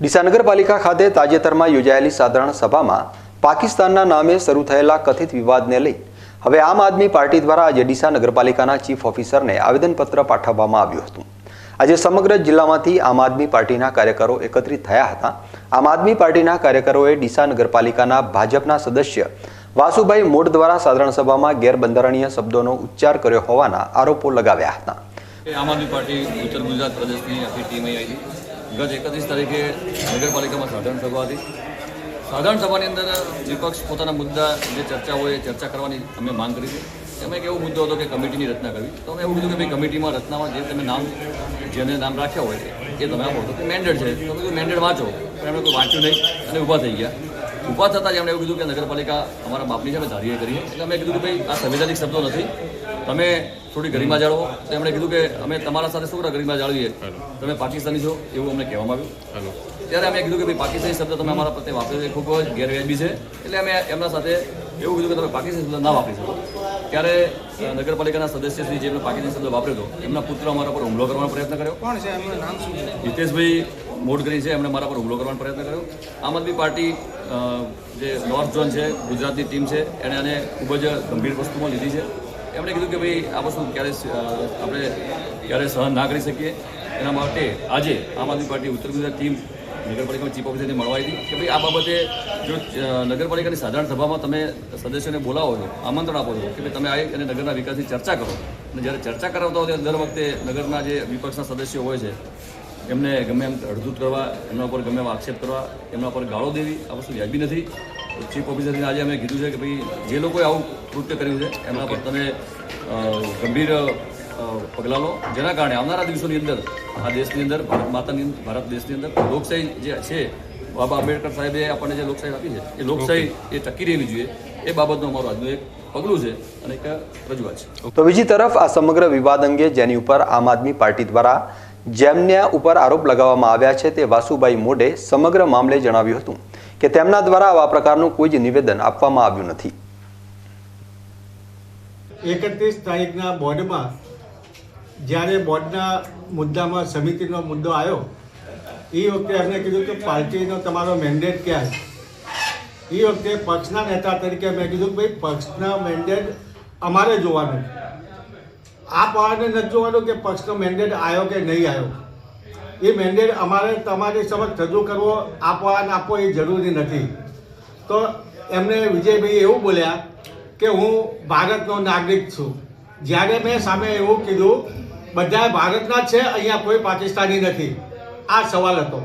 ડીસા નગરપાલિકા ખાતે તાજેતરમાં યોજાયેલી સાધારણ સભામાં પાકિસ્તાનના નામે શરૂ થયેલા કથિત વિવાદને લઈ હવે આમ આદમી પાર્ટી દ્વારા આજે ડીસા નગરપાલિકાના ચીફ ઓફિસરને આવેદનપત્ર પાઠવવામાં આવ્યું હતું। આજે સમગ્ર જિલ્લામાંથી આમ આદમી પાર્ટીના કાર્યકરો એકત્રિત થયા હતા। આમ આદમી પાર્ટીના કાર્યકરોએ ડીસા નગરપાલિકાના ભાજપના સદસ્ય વાસુભાઈ મોડ દ્વારા સાધારણ સભામાં ગેરબંધારણીય શબ્દોનો ઉચ્ચાર કર્યો હોવાના આરોપો લગાવ્યા હતા। આમ આદમી પાર્ટી ઉત્તર ગુજરાત પ્રદેશની આખી ટીમ અહીં આવી હતી। ગત 31 તારીખે નગરપાલિકામાં સાધારણ સભા હતી। સાધારણ સભાની અંદર વિપક્ષ પોતાના મુદ્દા જે ચર્ચા હોય એ ચર્ચા કરવાની અમે માંગ કરી હતી। એમાં એક એવો મુદ્દો હતો કે કમિટીની રચના કરવી। તો અમે એવું કીધું કે ભાઈ કમિટીમાં રચનામાં જે તમે જેને નામ રાખ્યા હોય એ તમે આપો તો મેન્ડેટ છે, તો કીધું મેન્ડેટ વાંચો, પણ એમણે કોઈ વાંચ્યું નહીં અને ઊભા થઈ ગયા। ઊભા થતાં જ એમણે એવું કીધું કે નગરપાલિકા અમારા બાપની છે, અમે ધારીએ કરીએ। એટલે અમે કીધું કે ભાઈ આ સંવિધાનિક શબ્દો નથી, તમે થોડી ગરિમા જાળવો। તો એમણે કીધું કે અમે તમારા સાથે શું ગરિમા જાળવીએ, તમે પાકિસ્તાની છો એવું અમને કહેવામાં આવ્યું। ત્યારે અમે કીધું કે ભાઈ પાકિસ્તાની શબ્દ તમે અમારા પ્રત્યે વાપર્યો એ ખૂબ જ ગેરવ્યાજબી છે। એટલે અમે એમના સાથે એવું કીધું કે તમે પાકિસ્તાની શબ્દ ના વાપરી શકો। ત્યારે નગરપાલિકાના સદસ્યશ્રી જેમને પાકિસ્તાની શબ્દ વાપર્યો હતો એમના પુત્ર અમારા પર હુમલો કરવાનો પ્રયત્ન કર્યો। કોણ છે એમનું નામ શું છે? હિતેશભાઈ મોડ કરી છે, એમણે મારા પર હુમલો કરવાનો પ્રયત્ન કર્યો। આમ આદમી પાર્ટી જે નોર્થ ઝોન છે, ગુજરાતની ટીમ છે, એણે આને ખૂબ જ ગંભીર વસ્તુમાં લીધી છે। એમણે કીધું કે ભાઈ આ વસ્તુ ક્યારે સહન ના કરી શકીએ। એના માટે આજે આમ આદમી પાર્ટી ઉત્તર ગુજરાત ટીમ નગરપાલિકામાં ચીફ ઓફિસરને મળવા આવી હતી કે ભાઈ આ બાબતે જો નગરપાલિકાની સાધારણ સભામાં તમે સદસ્યોને બોલાવો છો, આમંત્રણ આપો છો કે ભાઈ તમે આવી અને નગરના વિકાસની ચર્ચા કરો, અને જ્યારે ચર્ચા કરાવતા હોય દર વખતે નગરના જે વિપક્ષના સદસ્યો હોય છે એમને ગમે એમ અડધૂત કરવા, એમના પર ગમે એમ આક્ષેપ કરવા, એમના પર ગાળો દેવી આ વસ્તુ વ્યાજબી નથી। ચીફ ઓફિસરને આજે અમે કીધું છે કે ભાઈ જે લોકોએ આવું કૃત્ય કર્યું છે એમના પર તમે ગંભીર પગલાં લો, જેના કારણે આવનારા દિવસોની અંદર આ દેશની અંદર ભારત દેશની અંદર લોકશાહી જે છે, બાબા આંબેડકર સાહેબે આપણને જે લોકશાહી આપી છે એ લોકશાહી એ ટકી રહેવી જોઈએ। એ બાબતનું અમારું આજનું એક પગલું છે અને એક રજૂઆત છે। તો બીજી તરફ આ સમગ્ર વિવાદ અંગે જેની ઉપર આમ આદમી પાર્ટી દ્વારા જેમના ઉપર આરોપ લગાવવામાં આવ્યા છે તે વાસુભાઈ મોડે સમગ્ર મામલે જણાવ્યું હતું કે તેમના દ્વારા આવા પ્રકારનું કોઈ જ નિવેદન આપવામાં આવ્યું નથી। 31 તારીખના બોર્ડમાં જ્યારે બોર્ડના મુદ્દામાં સમિતિનો મુદ્દો આવ્યો એ વખતે એમને કીધું કે પાર્ટીનો તમારો મેન્ડેટ ક્યાં છે। એ વખતે પક્ષના નેતા તરીકે મેં કીધું કે ભાઈ પક્ષના મેન્ડેટ અમારે જોવાનું, આ પાર્ટીને નથી જોવાનું કે પક્ષનો મેન્ડેટ આવ્યો કે નહીં આવ્યો। એ મેન્ડેટ અમારે તમારી સમક્ષ રજૂ કરવો, આપવો એ જરૂરી નથી। તો એમને વિજયભાઈ એવું બોલ્યા કે હું ભારતનો નાગરિક છું। જ્યારે મેં સામે એવું કીધું બધા ભારતના જ છે, અહીંયા કોઈ પાકિસ્તાની નથી, આ સવાલ હતો।